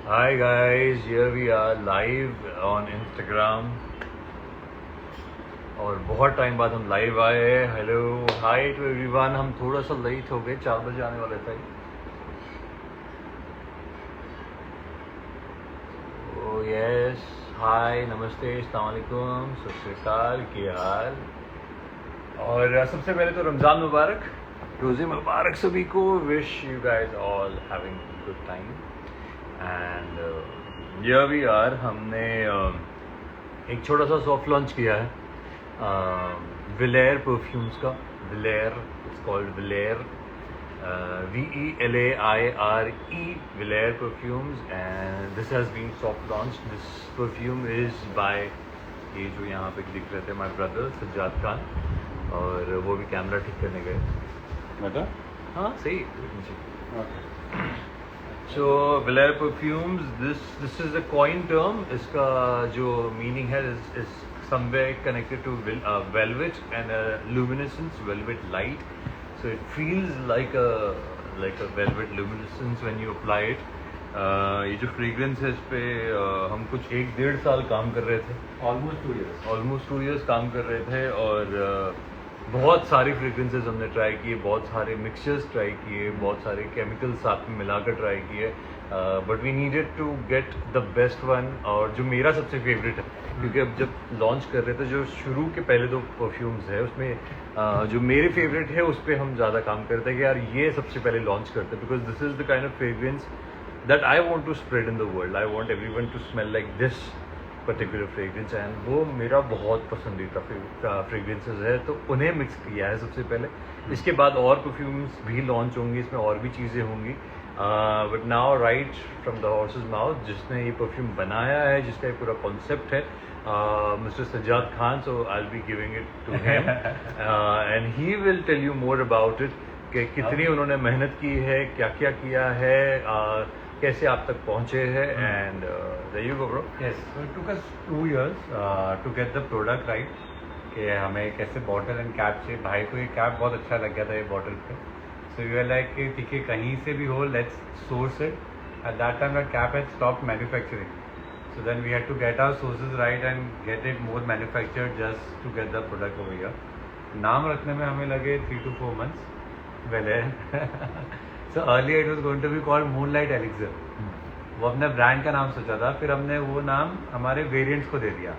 Hi guys, here we are live on Instagram और बहुत time बाद हम लाइव आए हैं। Hello hi to everyone. हम थोड़ा सा लेट हो गए, 4 बजे आने वाले थे। ओ यस, हाय, नमस्ते, अस्सलाम वालेकुम, सत श्री अकाल, क्या हाल। और सबसे पहले तो रमज़ान मुबारक, रोज़े मुबारक सभी को। Wish you guys all having good time and here we are. हमने एक छोटा सा सॉफ्ट लॉन्च किया है विलेर परफ्यूम्स का। Velaire, it's called Velaire, VELAIRE, Velaire perfumes, and this has been soft launch. This perfume is by, ये जो यहाँ पे दिख रहे थे, माय ब्रदर सज्जाद खान, और वो भी कैमरा ठीक करने गए। बेटा हाँ सही। Okay. So Vilair perfumes, this is a coin term. इसका जो meaning है is somewhere connected to velvet and a luminescence, velvet light. So it feels like a velvet luminescence when you apply it. ये जो fragrance है, इस पे हम कुछ 1-1.5 साल काम कर रहे थे। ऑलमोस्ट 2 years काम कर रहे थे, और बहुत सारी फ्रेग्रेंसेस हमने ट्राई किए, बहुत सारे मिक्सचर्स ट्राई किए, बहुत सारे केमिकल्स साथ में मिलाकर ट्राई किए, but we needed to get the best one. और जो मेरा सबसे फेवरेट है, क्योंकि अब जब लॉन्च कर रहे थे, जो शुरू के पहले 2 परफ्यूम्स है उसमें जो मेरे फेवरेट है उस पर हम ज़्यादा काम करते हैं कि यार ये सबसे पहले लॉन्च करते हैं, because this is the kind of fragrance that I want to spread in the world. I want every one to smell like this particular fragrance, and वो मेरा बहुत पसंदीदा फ्रेग्रेंसेस है, तो उन्हें मिक्स किया है सबसे पहले। इसके बाद और परफ्यूम्स भी लॉन्च होंगी, इसमें और भी चीज़ें होंगी, but now right from the horses mouth, जिसने ये परफ्यूम बनाया है, जिसका ये पूरा कॉन्सेप्ट है, mister Sajjad Khan, so I will be giving it to him and he will tell you more about it, कि कितनी उन्होंने मेहनत की है, क्या क्या किया है, कैसे आप तक पहुँचे हैं, and there you go bro. Yes, it took us 2 years to get the product right, कि हमें कैसे बॉटल एंड कैप चाहिए। भाई को ये कैप बहुत अच्छा लग गया था ये बॉटल पे, सो यू आर लाइक कि ठीक है कहीं से भी हो, let's source it. At that time that cap had stop manufacturing, so then we had to get our sources right and get it more manufactured just to get the product over here. नाम रखने में हमें लगे 3 to 4 months. So earlier it was going to be called Moonlight Elixir. वो अपने brand का नाम सोचा था, फिर हमने वो नाम हमारे वेरिएंट्स को दे दिया,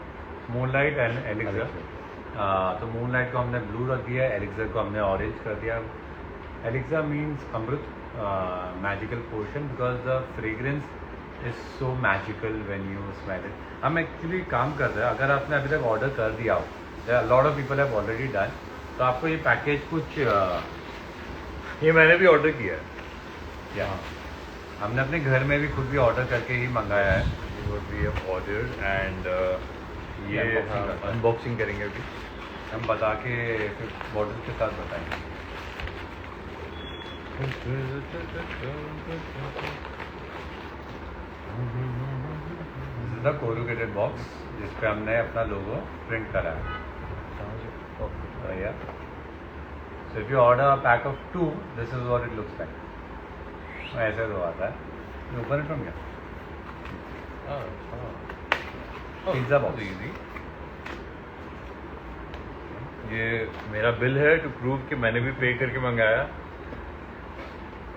मूनलाइट एंड एलिक्सर। तो मूनलाइट को हमने ब्लू रख दिया, एलिक्सर को हमने ऑरेंज कर दिया। Elixir means amrit, magical potion, because the fragrance is so magical when you smell it. हम एक्चुअली काम कर रहे हैं, अगर आपने अभी तक ऑर्डर कर दिया हो, lot of people have already done, तो आपको ये पैकेज कुछ ये मैंने भी ऑर्डर किया है, यहाँ हमने अपने घर में भी खुद भी ऑर्डर करके ही मंगाया है। what we have ordered, and ये अनबॉक्सिंग करेंगे अभी। हम बता के फिर बॉटल के साथ बताएंगे। द कोरुगेटेड बॉक्स जिस पे हमने अपना लोगो प्रिंट करा है। So if you order a pack of 2, this is what it looks like. ऐसे तो आता है, ऊपर it from here. Pizza box. ये मेरा बिल है टू प्रूव कि मैंने भी पे करके मंगाया।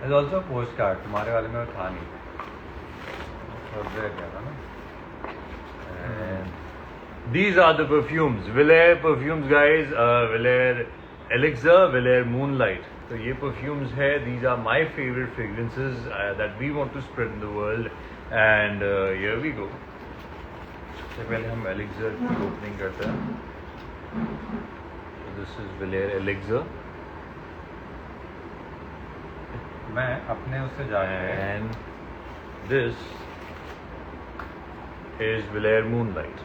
इज ऑल्सो पोस्ट कार्ड, तुम्हारे वाले में था नहीं, क्या था ना। These are the perfumes, Vilair perfumes guys, Vilair Elixir, Vilair Moonlight. तो ये perfumes है, these are my favorite fragrances that we want to spread in the world, and here we go. सबसे पहले हम Elixir की opening करते हैं। This is Vilair Elixir, मैं अपने उससे जा रहा है, and this is Vilair Moonlight.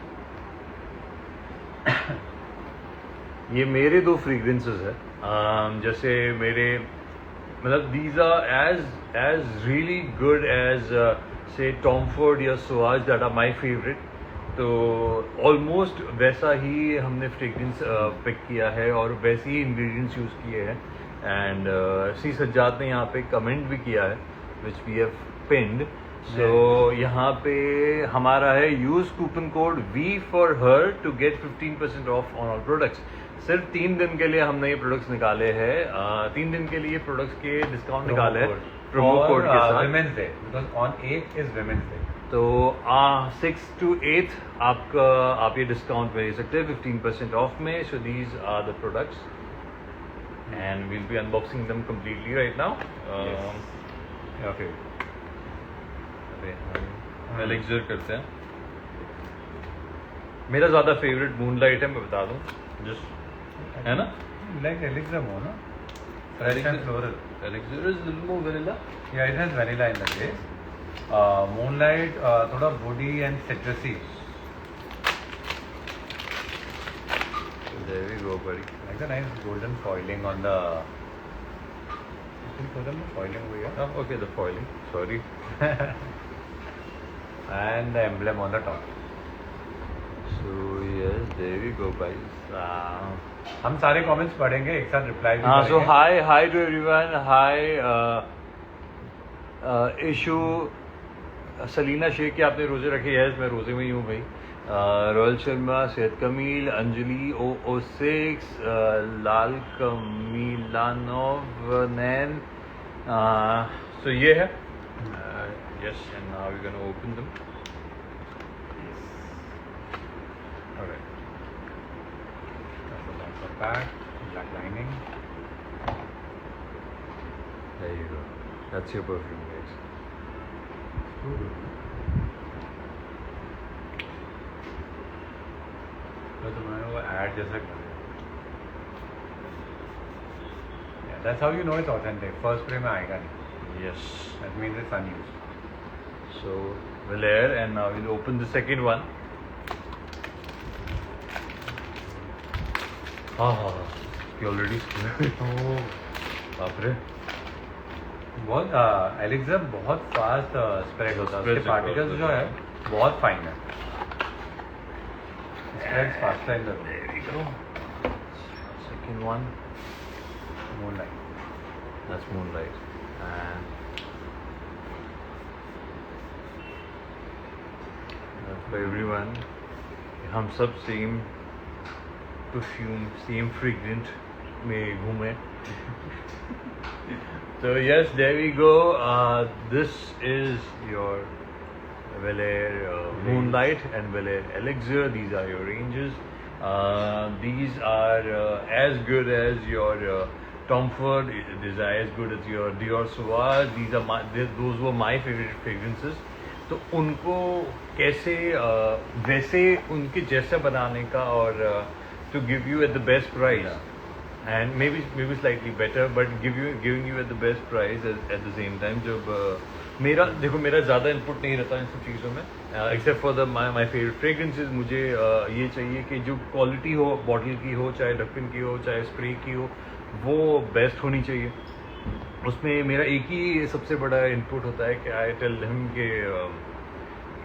ये मेरे 2 फ्रेग्रेंसेस है, जैसे मेरे मतलब these are as really good as say Tom Ford या Sauvage that are my favorite. तो ऑलमोस्ट वैसा ही हमने फ्रेग्रेंस पिक किया है और वैसे ही इंग्रेडिएंट्स यूज़ किए हैं, एंड सी सज्जाद ने यहाँ पे कमेंट भी किया है विच वी हैव पिन्ड, सो यहाँ पे हमारा है use coupon code V for her to get 15% of on all products. सिर्फ 3 दिन के लिए हमने ये प्रोडक्ट्स निकाले हैं, 3 दिन के लिए प्रोडक्ट्स के डिस्काउंट निकाले हैं प्रोमो कोड के साथ। Women's Day, because on 8th is Women's Day. तो 6 to 8 आप ये डिस्काउंट ले सकते हैं 15% ऑफ में। So these are the products and we'll be unboxing them completely right now. Okay. Elixir करते हैं। मेरा ज़्यादा फेवरेट मूनलाइट है, मैं बता दूं जस्ट, है ना? Like Elixir more, no? Fresh and floral. Elixir is little more vanilla. Yeah, it has vanilla in the taste. Moonlight, थोड़ा woody and citrusy. There we go, buddy. Like the nice golden foiling on the. I think golden foiling over here. Oh, okay, the foiling. Sorry. And the emblem on the top. So yes, there we go, guys. हम सारे comments पढ़ेंगे, एक साथ reply भी हाँ, so करेंगे. hi to everyone. Hi, Ishu Salina Shaikh के आपने रोजे रखे? यस, मैं रोजे में ही हूँ भाई। रोयल शर्मा, सैयद कमील, अंजलि OO6, लाल कमीलानोव, नैन। सो ये है। Yes, and now we gonna open them. Alright. That's the back of back, black lining. There you go. That's your perfume, guys. तो तुम्हें वो ad जैसा कर दिया. Yeah, that's how you know it's authentic. First spray में आएगा नहीं. Yes. That means it's unused. So we'll air and now we'll open the second one. हाँ, you already scared. बाप रे। बहुत एलिक्सर बहुत फास्ट स्प्रेड होता है, उसके पार्टिकल्स जो है बहुत फाइन है, spreads faster in the room. There we go. Second one. Moonlight. That's moonlight. And for everyone, हम सब सेम परफ्यूम, सेम फ्रेग्रेंट में घूमे। So yes, there we go. This is your Velair Moonlight and Velair Elixir. These are your ranges. These are as good as your Tom Ford. These are as good as your Dior Sauvage. Those were my favorite fragrances. तो उनको कैसे वैसे उनके जैसा बनाने का और to give you at the best price. And maybe slightly better, but giving you at the best price at the same time. जब मेरा ज़्यादा इनपुट नहीं रहता इन सब चीज़ों में, except for my favorite fragrances. मुझे ये चाहिए कि जो क्वालिटी हो, बॉटल की हो, चाहे ढक्कन की हो, चाहे स्प्रे की हो, वो बेस्ट होनी चाहिए। उसमें मेरा एक ही सबसे बड़ा इनपुट होता है कि आई टेल हिम कि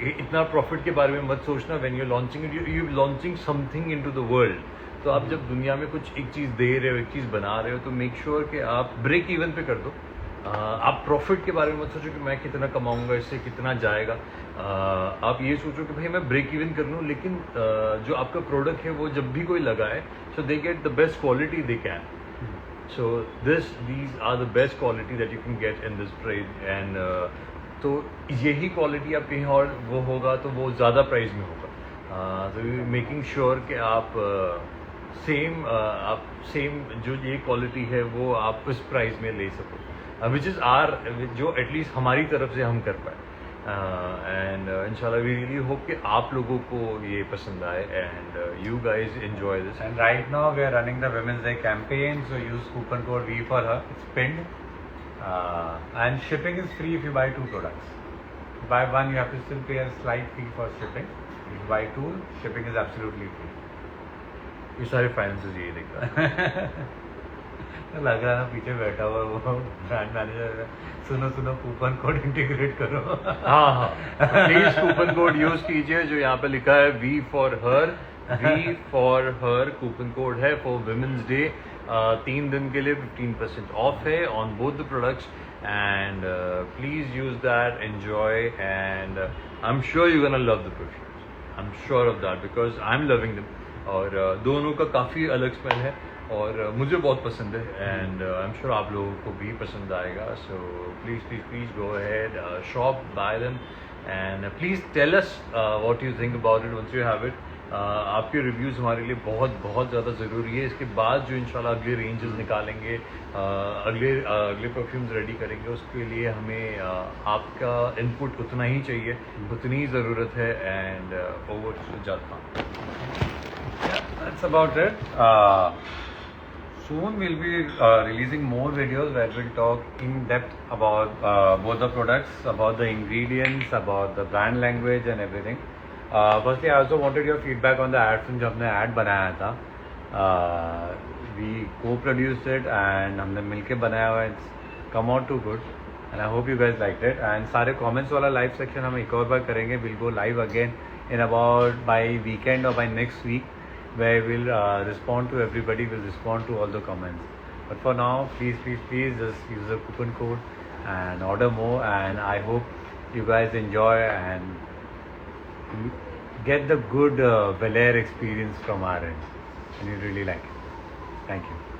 इतना प्रॉफिट के बारे में मत सोचना। When you launching you launching something into the world, तो आप जब दुनिया में कुछ एक चीज़ दे रहे हो, एक चीज़ बना रहे हो, तो मेक श्योर कि आप ब्रेक इवन पे कर दो। आप प्रॉफिट के बारे में मत सोचो कि मैं कितना कमाऊंगा, इससे कितना जाएगा। आप ये सोचो कि भाई मैं ब्रेक इवन कर लूँ, लेकिन जो आपका प्रोडक्ट है वो जब भी कोई लगाए, so they get the best quality they can. So these are the best quality that you can get in this trade, and तो यही क्वालिटी आप कहीं और वो होगा तो वो ज़्यादा प्राइस में होगा। तो मेकिंग श्योर कि आप सेम जो ये क्वालिटी है वो आप उस प्राइस में ले सको, विच इज़ जो एटलीस्ट हमारी तरफ से हम कर पाए। एंड इंशाल्लाह वी रियली होप कि आप लोगों को ये पसंद आए and you guys enjoy this. And right now we are running the Women's Day campaign, so use coupon code V for her. It's pinned, and shipping is free if you buy 2 products. If you buy 1, you have to still pay a slight fee for shipping. If you buy 2, shipping is absolutely free. ये सारे finances यही देखता है। लग रहा है ना पीछे बैठा हुआ वो ब्रांड मैनेजर, सुनो कूपन कोड इंटीग्रेट करो। हाँ, प्लीज कूपन कोड यूज कीजिए जो यहाँ पे लिखा है V for her coupon code है फॉर वुमेन्स डे। 3 दिन के लिए 15% ऑफ है on both the products. and please use that, enjoy, and I'm sure you're gonna love the perfumes. I'm sure of that because I'm loving them. और दोनों का काफ़ी अलग स्मेल है और मुझे बहुत पसंद है एंड आई एम श्योर आप लोगों को भी पसंद आएगा. So please please please go ahead, shop, buy them, and please tell us what you think about it once you have it. आपके रिव्यूज़ हमारे लिए बहुत बहुत ज़्यादा ज़रूरी है. इसके बाद जो इंशाल्लाह अगले रेंजेस निकालेंगे, अगले परफ्यूम्स रेडी करेंगे, उसके लिए हमें आपका इनपुट उतना ही चाहिए, उतनी ही ज़रूरत है. एंड ओवर टू जाता. That's about it. Soon we'll be releasing more videos where we'll talk in depth about both the products, about the ingredients, about the brand language and everything. Firstly, I also wanted your feedback on the ad film जो हमने ad बनाया था. We co-produced it and हमने मिलके बनाया हुआ है. It's come out too good and I hope you guys liked it. And सारे comments वाला live section हम एक और बार करेंगे. We'll go live again in about by weekend or by next week, where we'll respond to everybody, we'll respond to all the comments. But for now, please just use the coupon code and order more, and I hope you guys enjoy and get the good Bel Air experience from our end, and you really like it. Thank you.